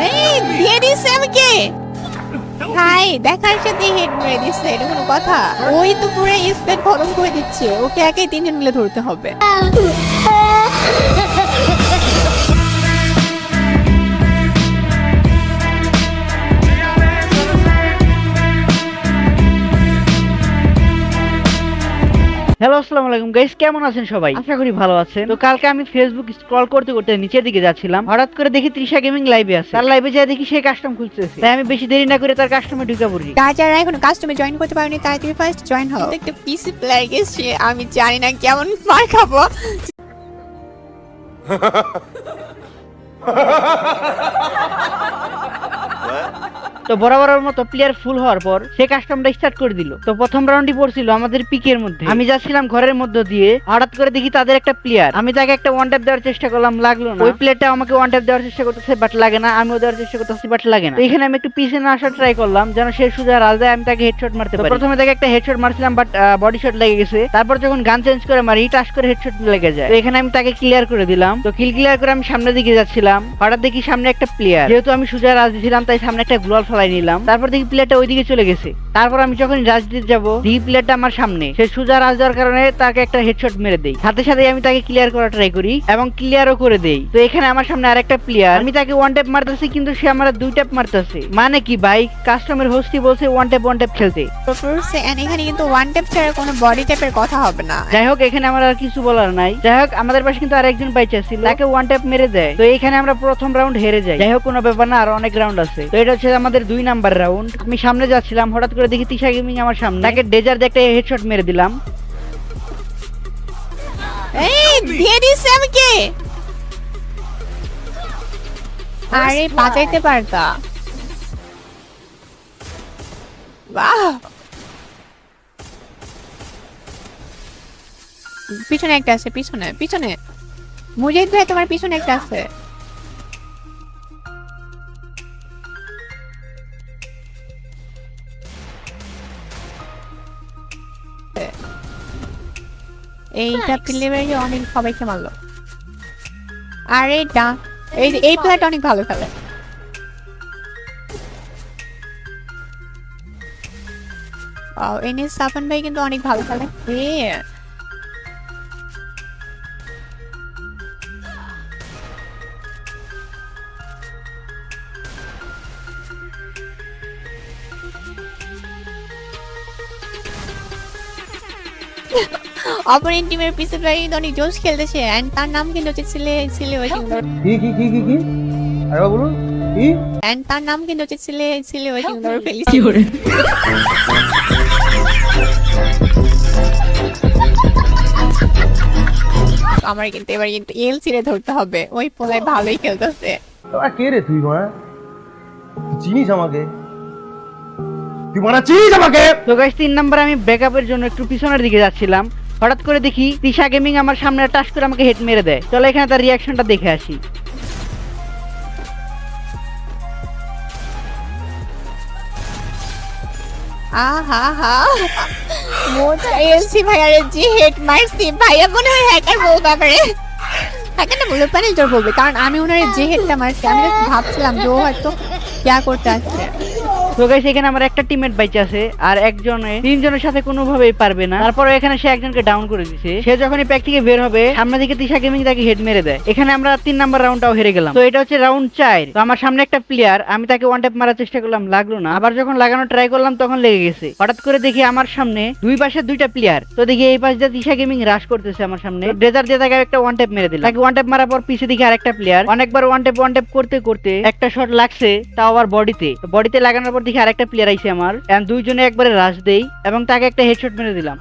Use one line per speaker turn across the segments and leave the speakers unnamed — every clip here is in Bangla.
এই দিয়ে দিছে আমাকে ভাই দেখার সাথে হেড মেরে দিচ্ছে, এটা কোনো কথা? ওই তো পুরো স্পেড খতম করে দিচ্ছে, ওকে একাই তিনজন মিলে ধরতে হবে।
হ্যালো, আসসালামু আলাইকুম গাইস, কেমন আছেন সবাই? আশা করি ভালো আছেন। তো কালকে আমি ফেসবুক স্ক্রল করতে করতে নিচের দিকে যাচ্ছিলাম, হঠাৎ করে দেখি তৃষা গেমিং লাইভে আছে। তার লাইভে যাই দেখি সে কাস্টম খুলতেছে, তাই আমি বেশি দেরি না করে তার কাস্টমে ঢুকে পড়ি।
যারা এখনো কাস্টমে জয়েন করতে পারেনি তাড়াতাড়ি ফার্স্ট জয়েন হও। একটা পিসি প্লেয়ার গেছে, আমি জানি না কেমন মার খাবো।
তো বরাবরের মতো প্লেয়ার ফুল হওয়ার পর সে কাস্টমটা স্টার্ট করে দিল। তো প্রথম রাউন্ডই পড়ছিল আমাদের পিকের মধ্যে। আমি যাচ্ছিলাম ঘরের মধ্যে দিয়ে, হঠাৎ করে দেখি তাদের একটা প্লেয়ার। আমি তাকে একটা ওয়ান ট্যাপ দেওয়ার চেষ্টা করলাম, লাগলো না। ওই প্লেয়ারটা আমাকে ওয়ান ট্যাপ দেওয়ার চেষ্টা করতেছে, বাট লাগে না। আমিও দেওয়ার চেষ্টা করতেছি, বাট লাগে না। তো এখানে আমি একটু পিছনে না আসার ট্রাই করলাম, যেন সে সুজা রাজা আমি তাকে হেডশট মারতে পারি। প্রথমে তাকে একটা হেডশট মারছিলাম, বাট বডি শট লেগে গেছে। তারপর যখন গান চেঞ্জ করে মারি, টাচ করে হেডশট লেগে যায়। তো এখানে আমি তাকে ক্লিয়ার করে দিলাম। তো কিল ক্লিয়ার করে আমি সামনের দিকে যাচ্ছিলাম, হঠাৎ দেখি সামনে একটা প্লেয়ার। যেহেতু আমি সুজা রাজ দিয়েছিলাম, তাই সামনে একটা গ্লোয়াল ফেলাই নিলাম। তারপর দেখি প্লেয়ারটা ওইদিকে চলে গেছে। তারপর আমি যখন রাজ দিতে যাবো, দেখি প্লেয়ারটা আমার সামনে। সে সুজা রাজ দেওয়ার কারণে তাকে একটা হেডশট মেরে দেই। সাথে সাথে আমি তাকে ক্লিয়ার করার ট্রাই করি এবং ক্লিয়ারও করে দেই। তো এখানে আমার সামনে আরেকটা প্লেয়ার, আমি তাকে ওয়ান ট্যাপ মারতেছি, কিন্তু সে আমার দুই ট্যাপ মারতেছে। মানে কি ভাই, কাস্টমার হোস্টই বলছে ওয়ান ট্যাপ খেলতে।
এখানে কিন্তু ওয়ান ট্যাপ ছাড়া কোনো বডি ট্যাপের কথা হবে না।
যাই হোক, এখানে আমার আর কিছু বলার নাই। যাই হোক, আমাদের পাশে কিন্তু আরেকজন বাইচা ছিল, তাকে ওয়ান ট্যাপ মেরে দেয়। তো এখানে আমরা প্রথম রাউন্ড হেরে যাই। যাই হোক, কোনো ব্যাপার না, আর অনেক রাউন্ড আছে। তো এটা হচ্ছে আমাদের 2 নাম্বার রাউন্ড। আমি সামনে যাচ্ছিলাম, হঠাৎ করে দেখি তৃষা গেমিং আমার সামনে। তাকে ডেজার দিয়ে একটা হেডশট মেরে দিলাম।
এই দিয়ে দিছে আমাকে। আরে বাঁচাইতে পারতা। বাহ, পিছনে একটা আছে, পিছনে পিছনে মুজাহিদ ভাই, তোমার পিছনে একটা আছে। এইটা প্লেয়ারই অনেক সবাইকে মারলো। আর এইটা এই প্লেয়ারটা অনেক ভালো খেলে। এনে সাফন ভাই কিন্তু অনেক ভালো খেলে। অপোনেন্ট টিমের পিছে প্লেয়ার কিন্তু অনেক জোশ খেলতেছে, এন্ড তার নাম কিন্তু হচ্ছে সিলে ওয়াশিংটন।
কি আরে বলুন কি?
এন্ড তার নাম কিন্তু হচ্ছে সিলে ওয়াশিংটন ফেলিসি। আমার কিন্তু এবার কিন্তু এলসি রে ধরতে হবে, ওই পোলাই ভালোই খেলতেছে।
তোরা কে রে তুই? চিনিস আমাকে? তুই চিনিস আমাকে?
তো গাইস, 3 নাম্বার আমি ব্যাকআপের জন্য একটু পিছনের দিকে যাচ্ছিলাম, হঠাৎ করে দেখি তৃষা গেমিং আমার সামনে টাচ করে আমাকে হেড মেরে দেয়। চলো এখানে তার রিয়াকশনটা দেখে আসি।
আহা হা, মোটা এলসি ভাইয়ারে যে হেড মারছি, ভাইয়া মনে হয় হ্যাকার বল ব্যাপারে। হ্যাকার না বলে প্যানেল জোর বলবে, কারণ আমি ওনারে যে হেডটা মারছি, আমি ভাবছিলাম যে ও হয়তো ক্যা করতে আসছে।
তো গাইস, এখানে আমার একটা টিমমেট বাইচে আছে, আর একজনে 3 জনের সাথে কোনোভাবেই পারবে না। তারপর এখানে সে একজনকে ডাউন করে দিয়েছে। সে যখনই প্যাক থেকে বের হবে, সামনে দিকে তৃষা গেমিং তাকে হেড মেরে দেয়। এখানে আমরা 3 নাম্বার রাউন্ডটাও হেরে গেলাম। তো এটা হচ্ছে রাউন্ড 4। তো আমার সামনে একটা প্লেয়ার, আমি তাকে ওয়ান ট্যাপ মারার চেষ্টা করলাম, লাগলো না। আবার যখন লাগানোর ট্রাই করলাম, তখন লেগে গেছে। হঠাৎ করে দেখি আমার সামনে দুই পাশে 2টা প্লেয়ার। তো দেখি এই পাশ দিয়ে তৃষা গেমিং রাশ করতেছে আমার সামনে। ডেজার দিয়ে তাকে একটা ওয়ান ট্যাপ মেরে দিলাম। তাকে ওয়ান ট্যাপ মারার পর পিছে দেখি আরেকটা প্লেয়ার। অনেকবার ওয়ান ট্যাপ করতে করতে একটা শট লাগছে, তাও আবার বডিতে লাগানোর পর দেখি আরেকটা প্লেয়ার আইছে আমার, এন্ড দুইজনে একবারে রাশ দেই এবং তাকে একটা হেডশট মেরে দিলাম।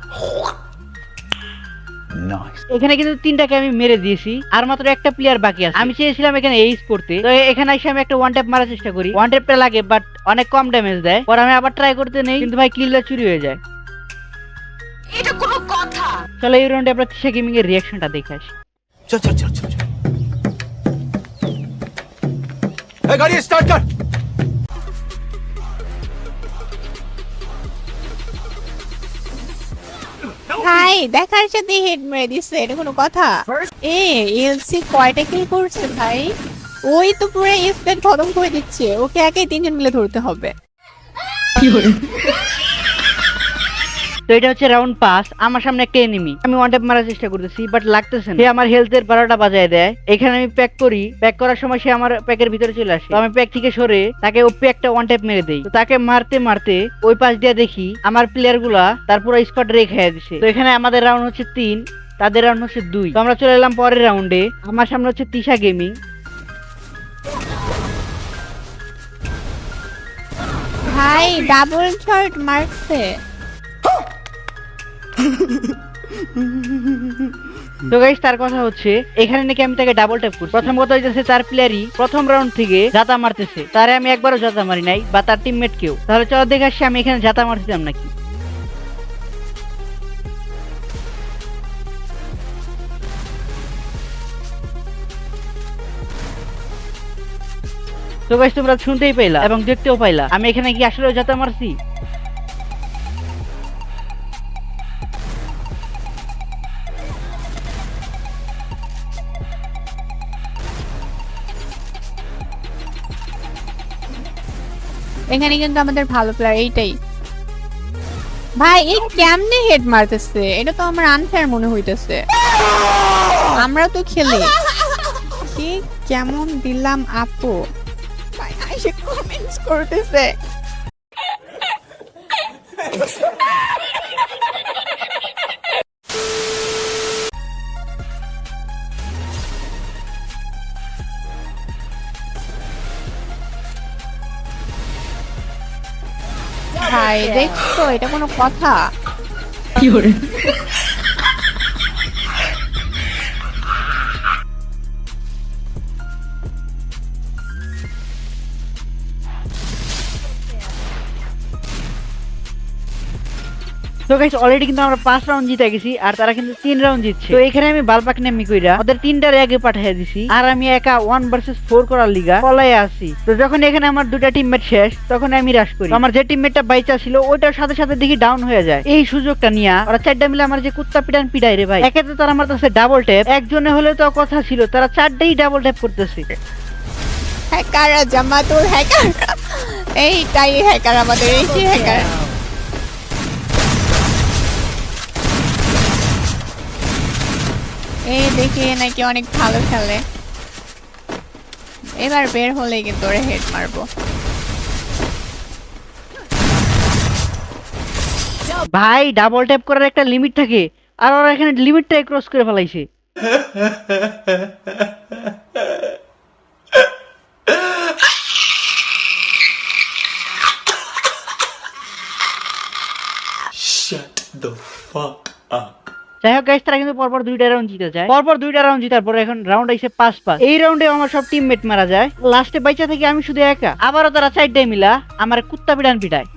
এখানে কিন্তু 3টাকে আমি মেরে দিয়েছি, আর মাত্র একটা প্লেয়ার বাকি আছে। আমি চেয়েছিলাম এখানে এইস করতে। তো এখানে এসে আমি একটা ওয়ান ট্যাপ মারার চেষ্টা করি, ওয়ান ট্যাপটা লাগে বাট অনেক কম ড্যামেজ দেয়। পর আমি আবার ট্রাই করতে নেই, কিন্তু ভাই কিলটা চুরি হয়ে যায়। এটা কোনো কথা? চলো এই রাউন্ডে আমরা তৃষা গেমিং এর রিঅ্যাকশনটা দেখে আসি।
চল এই গাড়ি স্টার্ট কর।
ভাই দেখার সাথে হেড মেরে দিচ্ছে, এটা কোনো কথা? এলসি কয়টা কিল করছে ভাই? ওই তো পুরো স্পেড খতম করে দিচ্ছে, ওকে একাই 3 জন মিলে ধরতে হবে।
তো এটা হচ্ছে রাউন্ড 5। আমার সামনে একটা এনিমি, আমি ওয়ান ট্যাপ মারার চেষ্টা করতেছি বাট লাগতেছে না। সে আমার হেলথের 12টা বাজায় দেয়। এখানে আমি প্যাক করি, প্যাক করার সময় সে আমার প্যাকের ভিতরে চলে আসে। তো আমি প্যাক থেকে সরে তাকে ওপি একটা ওয়ান ট্যাপ মেরে দেই। তো তাকে মারতে মারতে ওই পাশ দিয়ে দেখি আমার প্লেয়ার গুলা তার পুরো স্কোয়াড রেখে দিছে। তো এখানে আমাদের রাউন্ড হচ্ছে 3, তাদের রাউন্ড হচ্ছে 2। তো আমরা চলে এলাম পরের রাউন্ডে। আমার সামনে হচ্ছে তিশা গেমিং।
ভাই ডাবল শট মারছে।
তো গাইস তার কথা হচ্ছে এখানে নাকি আমি তাকে ডাবল ট্যাপ করছি। প্রথম কথা হইতেছে তার প্লেয়ারই প্রথম রাউন্ড থেকে জাতা মারতেছে, তারে আমি একবারও জাতা মারি নাই বা তার টিমমেট কেউ। তাহলে চলো দেখে আসছি আমি এখানে জাতা মারছিলাম নাকি। তো গাইস তোমরা শুনতেই পাইলা এবং দেখতেও পাইলা আমি এখানে কি আসলে জাতা মারছি।
এখানে কিন্তু আমাদের ভালো প্লেয়ার এইটাই। ভাই এই কেমনে হেড মারতেছে, এটা তো আমার আনফেয়ার মনে হইতেছে। আমরা তো খেলি কি কেমন দিলাম আপু, ভাই আইসে কমেন্টস করতেছে। ভাই দেখছো এটা কোনো কথা?
তো গাইস অলরেডি কিন্তু আমরা 5 রাউন্ড জিতে গেছি আর তারা কিন্তু 3 রাউন্ড জিতছে। তো এখানে আমি বালপাক নেমি কইরা ওদের 3টার আগে পাঠিয়ে দিছি আর আমি একা 1 ভার্সেস 4 করার লিগা পলায়ে আছি। তো যখন এখানে আমার দুটা টিমমেট শেষ তখন আমি রাশ করি। তো আমার যে টিমমেটটা বাইচা ছিল ওইটার সাথে সাথে দেখি ডাউন হয়ে যায়। এই সুযোগটা নিয়া ওরা 4টা মিলে আমার যে কুত্তা পিটান পিটাই রে ভাই। একে তো তারা আমার কাছে ডাবল ট্যাপ, একজনে হলে তো কথা ছিল, তারা 4টাই ডাবল ট্যাপ করতেছে।
হ্যাকার জামাতুল হ্যাকার, এইটাই হ্যাকার আমাদের, এই যে হ্যাকার। এই দেখি নাকি অনেক ভালো খেলে, এবার বের হলেই কিন্তু ওরে হেড মারবো।
ভাই ডাবল ট্যাপ করার একটা লিমিট থাকে আর ওরা এখানে লিমিটটাই ক্রস করে ফেলাইছে।
Shut the fuck up.
যাই হোক গাইস তারা কিন্তু পরপর 2টা রাউন্ড জিতে যায়। পরপর 2টা রাউন্ড জিতার পর এখন রাউন্ড আইছে 5-5। এই রাউন্ডে আমার সব টিমমেট মারা যায়, লাস্টে বাইচা থেকে আমি শুধু একা। আবারও তারা 4টাই মিলা আমার কুত্তা পিটান পিটায়।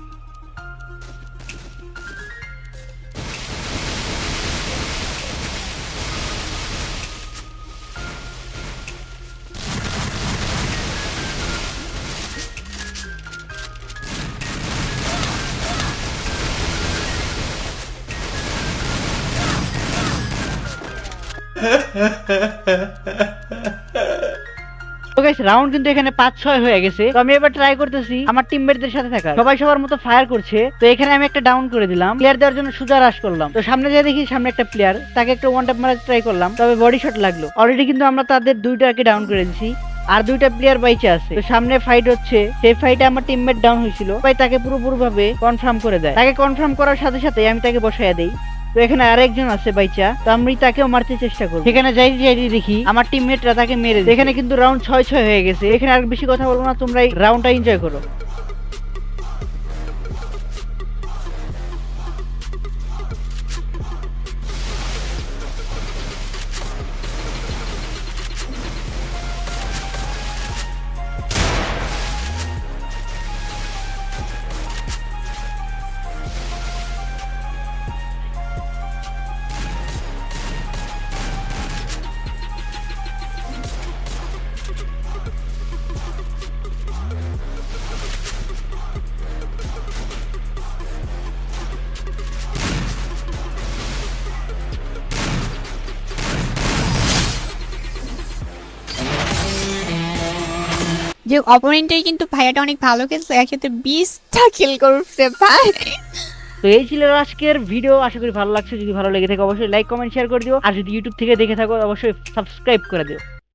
তো গাইস রাউন্ড কিন্তু এখানে 5-6 হয়ে গেছে। তো আমি এবার ট্রাই করতেছি আমার টিমমেটদের সাথে থাকার। সবাই সবার মতো ফায়ার করছে। তো এখানে আমি একটা ডাউন করে দিলাম, প্লেয়ার দেওয়ার জন্য সোজা রাশ করলাম। তো সামনে যেয়ে দেখি সামনে একটা প্লেয়ার, তাকে একটা ওয়ান ট্যাপ মারার ট্রাই করলাম, তবে বডি শট লাগলো। অলরেডি কিন্তু আমরা তাদের 2টাকে ডাউন করে দিছি আর 2টা প্লেয়ার বাইচে আছে। তো সামনে ফাইট হচ্ছে, সেই ফাইটে আমার টিমমেট ডাউন হয়েছিল, তাই তাকে পুরোপুরি ভাবে কনফার্ম করে দেয়। তাকে কনফার্ম করার সাথে সাথে আমি তাকে বসায় দেই। তো এখানে আরেকজন আছে বাইচা, তো আমি তাকেও মারতে চেষ্টা করব। সেখানে যাই দেখি আমার টিমমেটরা তাকে মেরে দেয়। এখানে কিন্তু রাউন্ড 6-6 হয়ে গেছে। এখানে আর বেশি কথা বলবো না, তোমরা এই রাউন্ডটা এনজয় করো।
যে অপোনেন্টটাই কিন্তু ভাইয়াটা অনেক ভালো খেলছে, একসাথে 20টা কিল করছে ভাই।
তো এই ছিল আজকের ভিডিও, আশা করি ভালো লাগছে। যদি ভালো লেগে থাকে অবশ্যই লাইক কমেন্ট শেয়ার করে দিও, আর যদি ইউটিউব থেকে দেখে থাকো অবশ্যই সাবস্ক্রাইব করে দিও।